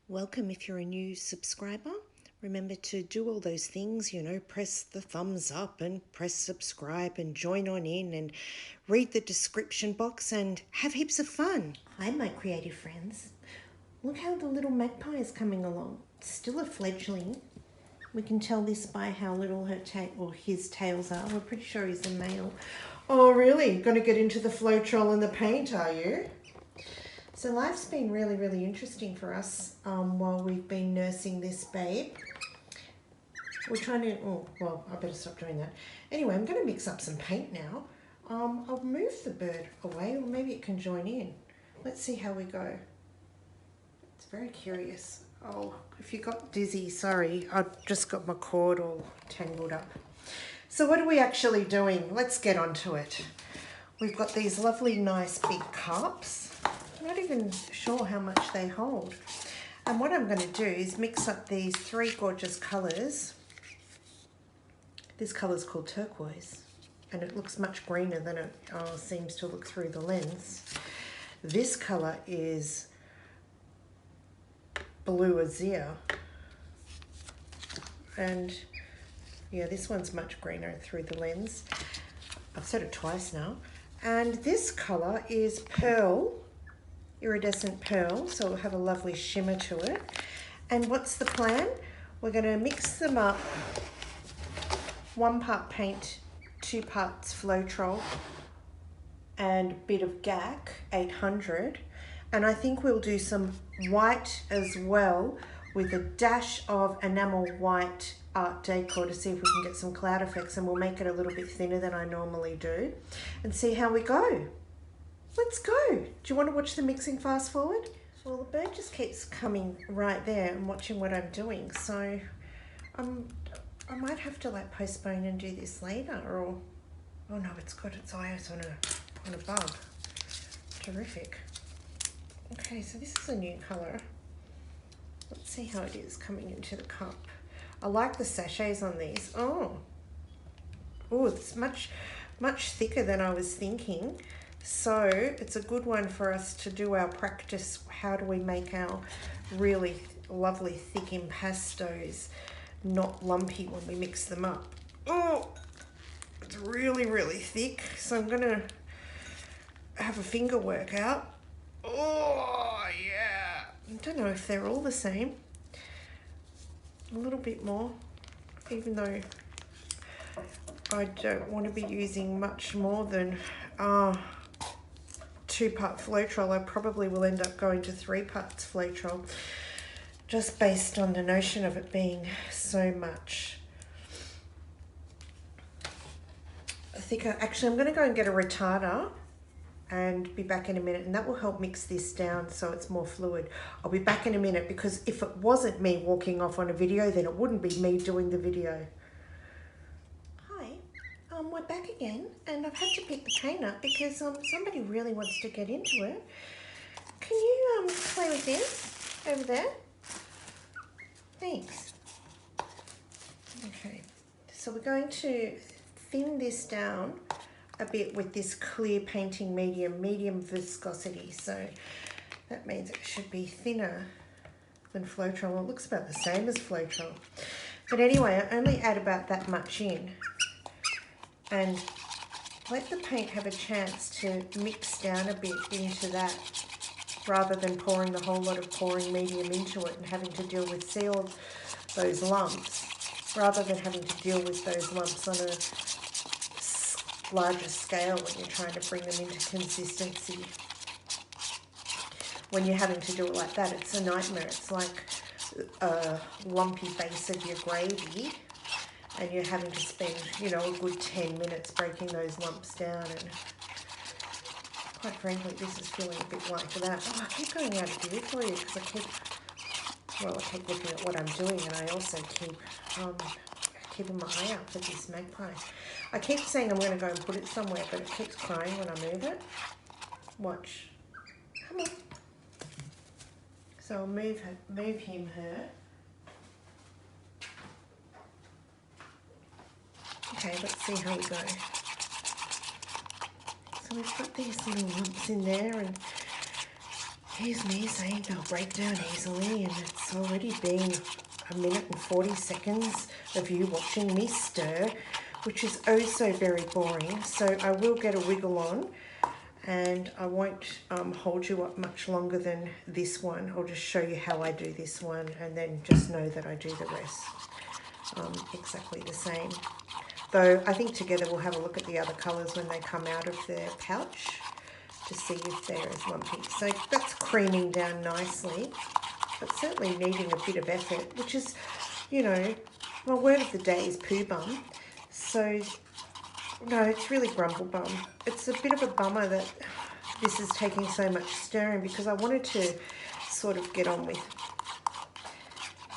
Welcome if you're a new subscriber. Remember to do all those things, press the thumbs up and press subscribe and join on in and read the description box and have heaps of fun. Hi, my creative friends. Look how the little magpie is coming along. Still a fledgling. We can tell this by how little her tail or his tails are. We're pretty sure he's a male. Oh, really? Going to get into the floetrol and the paint, are you? So life's been really, really interesting for us while we've been nursing this babe. We're trying to, I better stop doing that. Anyway, I'm going to mix up some paint now. I'll move the bird away, or maybe it can join in. Let's see how we go. It's very curious. Oh, if you got dizzy, sorry. I just got my cord all tangled up. So what are we actually doing? Let's get onto it. We've got these lovely, nice big cups. I'm not even sure how much they hold. And what I'm going to do is mix up these three gorgeous colours. This colour is called turquoise, and it looks much greener than it seems to look through the lens. This colour is blue azure, and yeah, this one's much greener through the lens. I've said it twice now. And this colour is pearl, iridescent pearl, so it'll have a lovely shimmer to it. And what's the plan? We're going to mix them up. 1 part paint, 2 parts floetrol, and a bit of GAC 800. And I think we'll do some white as well with a dash of enamel white Artdeco to see if we can get some cloud effects, and we'll make it a little bit thinner than I normally do and see how we go. Let's go. Do you want to watch the mixing fast forward? Well, the bird just keeps coming right there and watching what I'm doing. So I might have to like postpone and do this later, or, oh no, it's got its eyes on a bug. Terrific. Okay, so this is a new color. Let's see how it is coming into the cup. I like the sachets on these. Oh, it's much thicker than I was thinking. So it's a good one for us to do our practice. How do we make our really lovely thick impastos not lumpy when we mix them up? Oh, it's really, really thick. So I'm gonna have a finger workout. Oh, yeah. I don't know if they're all the same. A little bit more, even though I don't want to be using much more than 2-part floetrol. I probably will end up going to 3 parts floetrol, just based on the notion of it being so much thicker. Actually, I'm going to go and get a retarder and be back in a minute, and that will help mix this down so it's more fluid. I'll be back in a minute, because if it wasn't me walking off on a video, then it wouldn't be me doing the video. Hi, we're back again, and I've had to pick the paint up because somebody really wants to get into it. Can you play with this over there? Thanks. Okay, so we're going to thin this down a bit with this clear painting medium viscosity. So that means it should be thinner than floetrol. It looks about the same as floetrol. But anyway, I only add about that much in and let the paint have a chance to mix down a bit into that, rather than pouring the whole lot of pouring medium into it and having to deal with, see all those lumps, rather than having to deal with those lumps on a larger scale when you're trying to bring them into consistency. When you're having to do it like that, it's a nightmare. It's like a lumpy base of your gravy, and you're having to spend, a good 10 minutes breaking those lumps down, and quite frankly, this is feeling a bit like that. Oh, I keep going out of view for you because I keep looking at what I'm doing, and I also keep keeping my eye out for this magpie. I keep saying I'm going to go and put it somewhere, but it keeps crying when I move it. Watch. Come on. So I'll move him, her. Okay, let's see how we go. So we've got these little lumps in there, and Here's me saying they'll break down easily, and it's already been 1:40 seconds of you watching me stir, which is oh so very boring. So I will get a wiggle on, and I won't hold you up much longer than this one. I'll just show you how I do this one, and then just know that I do the rest exactly the same. Though I think together we'll have a look at the other colours when they come out of their pouch to see if they're as lumpy. So that's creaming down nicely, but certainly needing a bit of effort, which is, you know, my word of the day is poo bum. So no, it's really grumble bum. It's a bit of a bummer that this is taking so much stirring, because I wanted to sort of get on with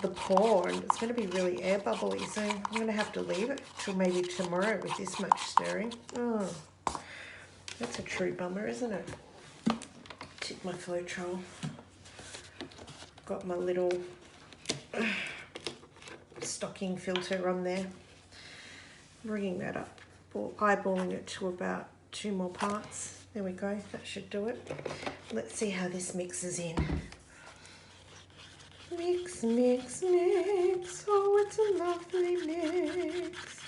the pour, and it's going to be really air bubbly, so I'm going to have to leave it till maybe tomorrow with this much stirring. Oh, that's a true bummer, isn't it? Tip my floetrol. Got my little stocking filter on there. Bringing that up, or eyeballing it to about 2 more parts. There we go, that should do it. Let's see how this mixes in. Mix, mix, mix, oh it's a lovely mix.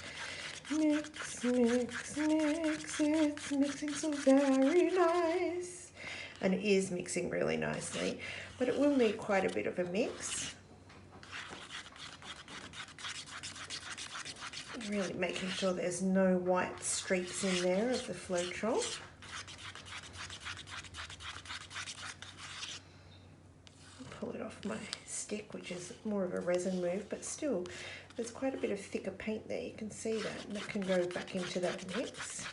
Mix, mix, mix, it's mixing so very nice. And it is mixing really nicely, but it will need quite a bit of a mix. Really making sure there's no white streaks in there of the floetrol. Pull it off my stick, which is more of a resin move, but still there's quite a bit of thicker paint there. You can see that, and that can go back into that mix.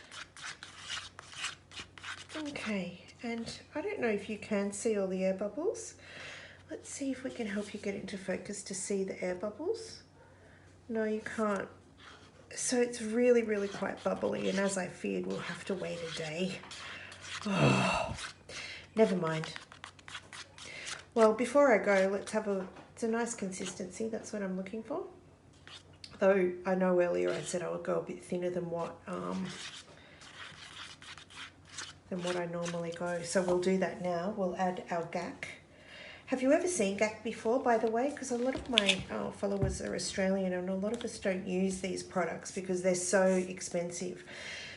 Okay, and I don't know if you can see all the air bubbles. Let's see if we can help you get into focus to see the air bubbles. No, you can't. So it's really, really quite bubbly, and as I feared, we'll have to wait a day. Oh, never mind. Well, before I go, let's have it's a nice consistency. That's what I'm looking for. Though I know earlier I said I would go a bit thinner than what I normally go. So we'll do that now. We'll add our gack. Have you ever seen gack before, by the way? Because a lot of my followers are Australian, and a lot of us don't use these products because they're so expensive.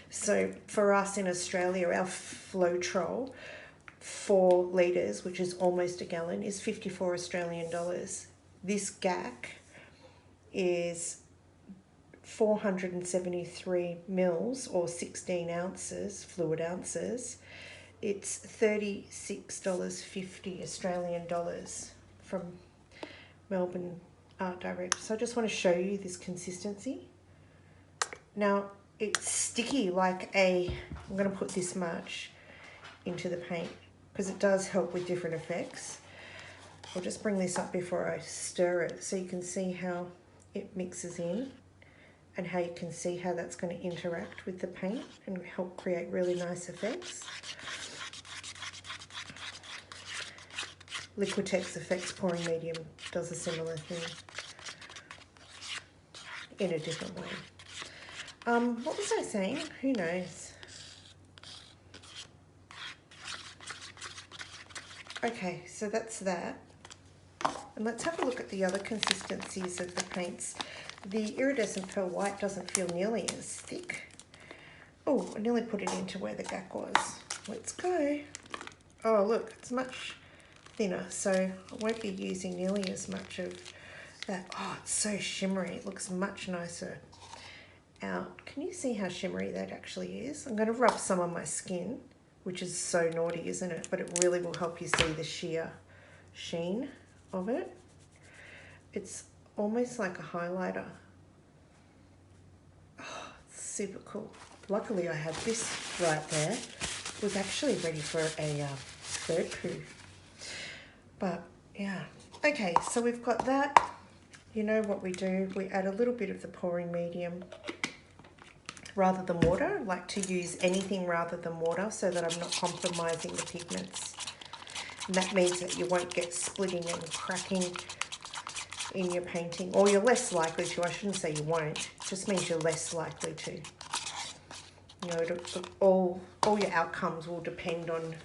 So for us in Australia, our floetrol, 4 litres, which is almost a gallon, is 54 Australian dollars. This gack is 473 mils or 16 ounces, fluid ounces. It's $36.50 Australian dollars from Melbourne Art Direct. So I just want to show you this consistency. Now it's sticky like I'm going to put this much into the paint because it does help with different effects. I'll just bring this up before I stir it so you can see how it mixes in and how you can see how that's going to interact with the paint and help create really nice effects. Liquitex Effects Pouring Medium does a similar thing in a different way. What was I saying? Who knows? Okay, so that's that. And let's have a look at the other consistencies of the paints. The iridescent pearl white doesn't feel nearly as thick. Oh, I nearly put it into where the gack was. Let's go. Oh, look, it's much thinner, so I won't be using nearly as much of that. Oh, it's so shimmery. It looks much nicer out. Can you see how shimmery that actually is? I'm going to rub some on my skin, which is so naughty, isn't it? But it really will help you see the sheer sheen of it. It's almost like a highlighter. Oh, it's super cool. Luckily I have this right there. It was actually ready for a third proof. But yeah, okay, so we've got that. You know what we do, we add a little bit of the pouring medium rather than water. I like to use anything rather than water so that I'm not compromising the pigments. And that means that you won't get splitting and cracking in your painting, or you're less likely to. I shouldn't say you won't, it just means you're less likely to. You know, all your outcomes will depend on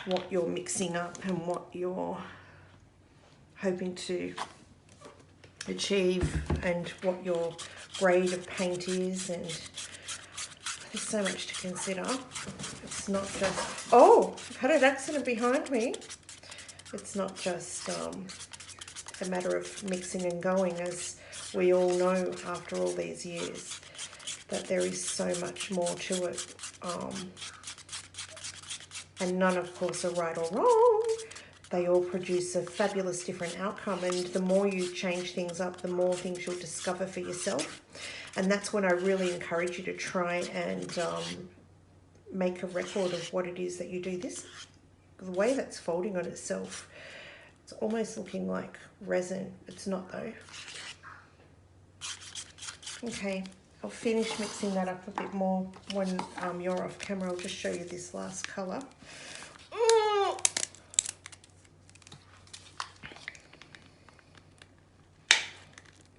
what you're mixing up and what you're hoping to achieve and what your grade of paint is, and there's so much to consider. It's not just, oh, I've had an accident behind me. It's not just a matter of mixing and going, as we all know after all these years, that there is so much more to it. And none, of course, are right or wrong. They all produce a fabulous different outcome, and the more you change things up, the more things you'll discover for yourself. And that's when I really encourage you to try and make a record of what it is that you do. This, the way that's folding on itself, it's almost looking like resin. It's not though. Okay, I'll finish mixing that up a bit more when you're off camera. I'll just show you this last colour.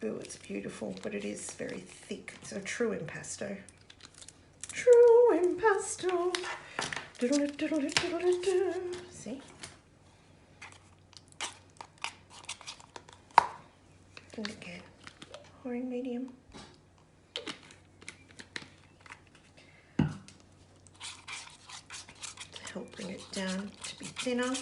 Oh, it's beautiful, but it is very thick. It's a true impasto. True impasto. See? And again, pouring medium. To help bring it down to be thinner.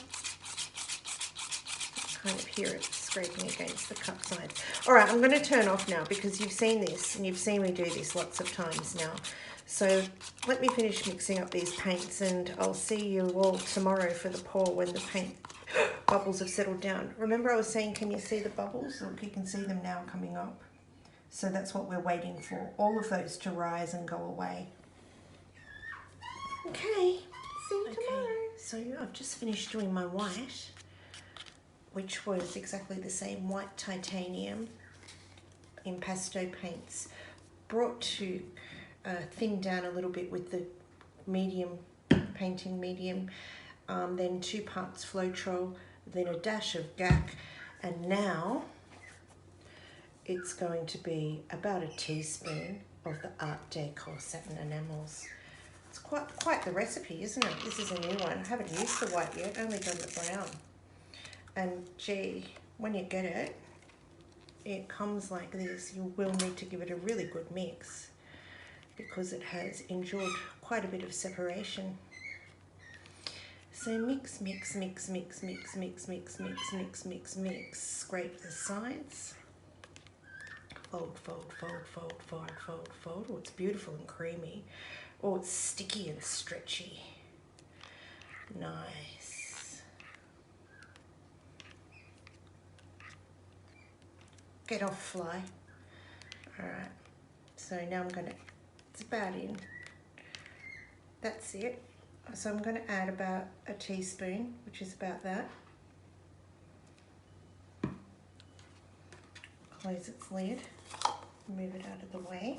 Kind of hear it scraping against the cup sides. All right, I'm going to turn off now because you've seen this and you've seen me do this lots of times now. So let me finish mixing up these paints, and I'll see you all tomorrow for the pour when the paint bubbles have settled down. Remember I was saying, can you see the bubbles? Look, you can see them now coming up. So that's what we're waiting for, all of those to rise and go away. Okay, see you tomorrow. So I've just finished doing my white, which was exactly the same white titanium impasto paints, brought to thin down a little bit with the medium, painting medium, then 2 parts floetrol, then a dash of GAC, and now it's going to be about a teaspoon of the Artdeco satin enamels. It's quite the recipe, isn't it? This is a new one. I haven't used the white yet, only done the brown. And gee, when you get it, it comes like this. You will need to give it a really good mix because it has endured quite a bit of separation. So mix, mix, mix, mix, mix, mix, mix, mix, mix, mix, mix. Scrape the sides. Fold, fold, fold, fold, fold, fold, fold. Oh, it's beautiful and creamy. Oh, it's sticky and stretchy. Nice. Get off, fly. All right. So now I'm gonna, it's about in. That's it. So I'm gonna add about a teaspoon, which is about that. Close its lid, move it out of the way.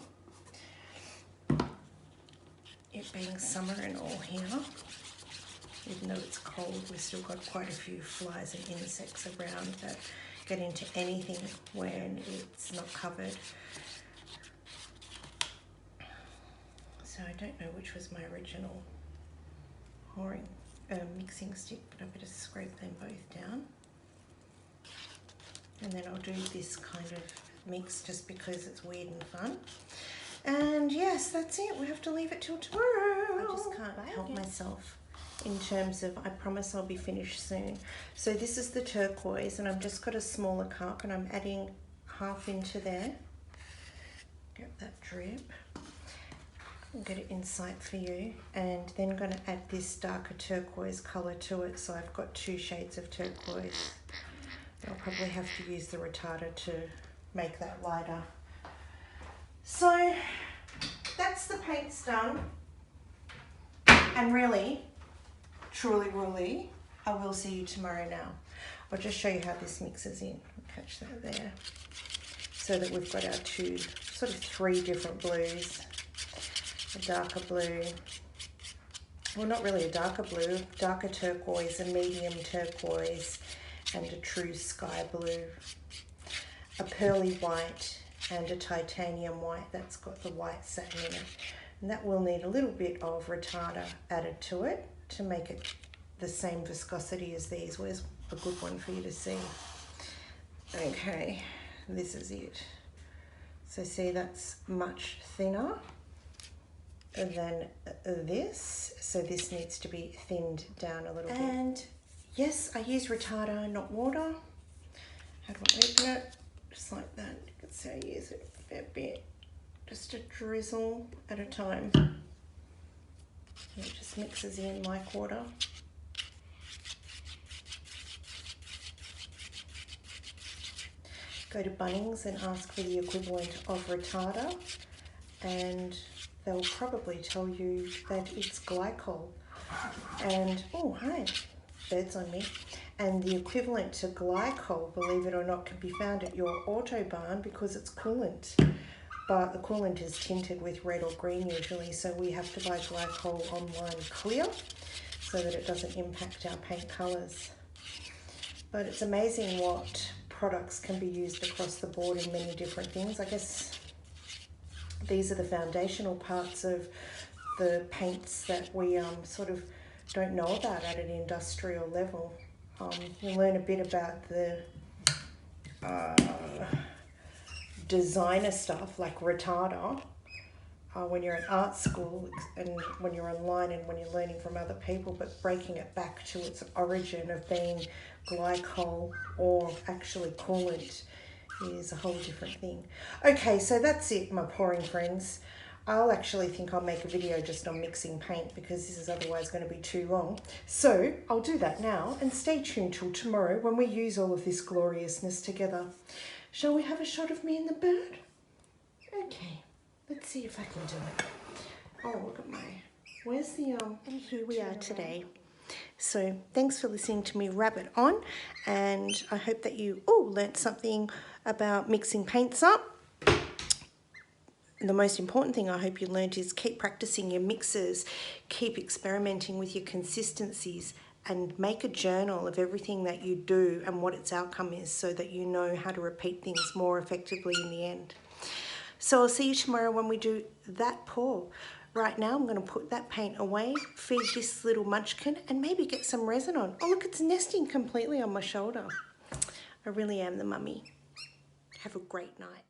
It being summer and all here, even though it's cold, we've still got quite a few flies and insects around that get into anything when it's not covered. So I don't know which was my original mixing stick, but I better scrape them both down. And then I'll do this kind of mix just because it's weird and fun. And yes, that's it. We have to leave it till tomorrow. I just can't help myself in terms of, I promise I'll be finished soon. So this is the turquoise, and I've just got a smaller cup and I'm adding half into there. Get that drip. Get it in sight for you, and then going to add this darker turquoise color to it. So I've got 2 shades of turquoise. I'll probably have to use the retarder to make that lighter. So that's the paints done, and really, truly, really, I will see you tomorrow now. I'll just show you how this mixes in. Catch that there. So that we've got our 2, sort of 3 different blues. A darker blue, well, not really a darker blue, darker turquoise, a medium turquoise, and a true sky blue, a pearly white, and a titanium white that's got the white satin in it. And that will need a little bit of retarder added to it to make it the same viscosity as these. Where's a good one for you to see? Okay, this is it. So see, that's much thinner than this. So this needs to be thinned down a little bit. And yes, I use retarder, not water. How do I open it? Just like that. You can see I use it a fair bit. Just a drizzle at a time. It just mixes in like water. Go to Bunnings and ask for the equivalent of retarder, and they'll probably tell you that it's glycol. And, oh hi, birds on me. And the equivalent to glycol, believe it or not, can be found at your Autobarn because it's coolant. But the coolant is tinted with red or green usually, so we have to buy glycol online clear so that it doesn't impact our paint colours. But it's amazing what products can be used across the board in many different things. I guess these are the foundational parts of the paints that we sort of don't know about at an industrial level. You learn a bit about the designer stuff like retarder when you're in art school and when you're online and when you're learning from other people, but breaking it back to its origin of being glycol or actually coolant is a whole different thing. Okay, so that's it, my pouring friends. I'll actually think I'll make a video just on mixing paint because this is otherwise going to be too long. So I'll do that now, and stay tuned till tomorrow when we use all of this gloriousness together. Shall we have a shot of me and the bird? Okay, let's see if I can do it. Oh, look at my, where's the, and here we are today. So thanks for listening to me rabbit on, and I hope that you learnt something about mixing paints up. The most important thing I hope you learned is keep practicing your mixes, keep experimenting with your consistencies, and make a journal of everything that you do and what its outcome is so that you know how to repeat things more effectively in the end. So I'll see you tomorrow when we do that pour. Right now I'm going to put that paint away, feed this little munchkin, and maybe get some resin on. Oh look, it's nesting completely on my shoulder. I really am the mummy. Have a great night.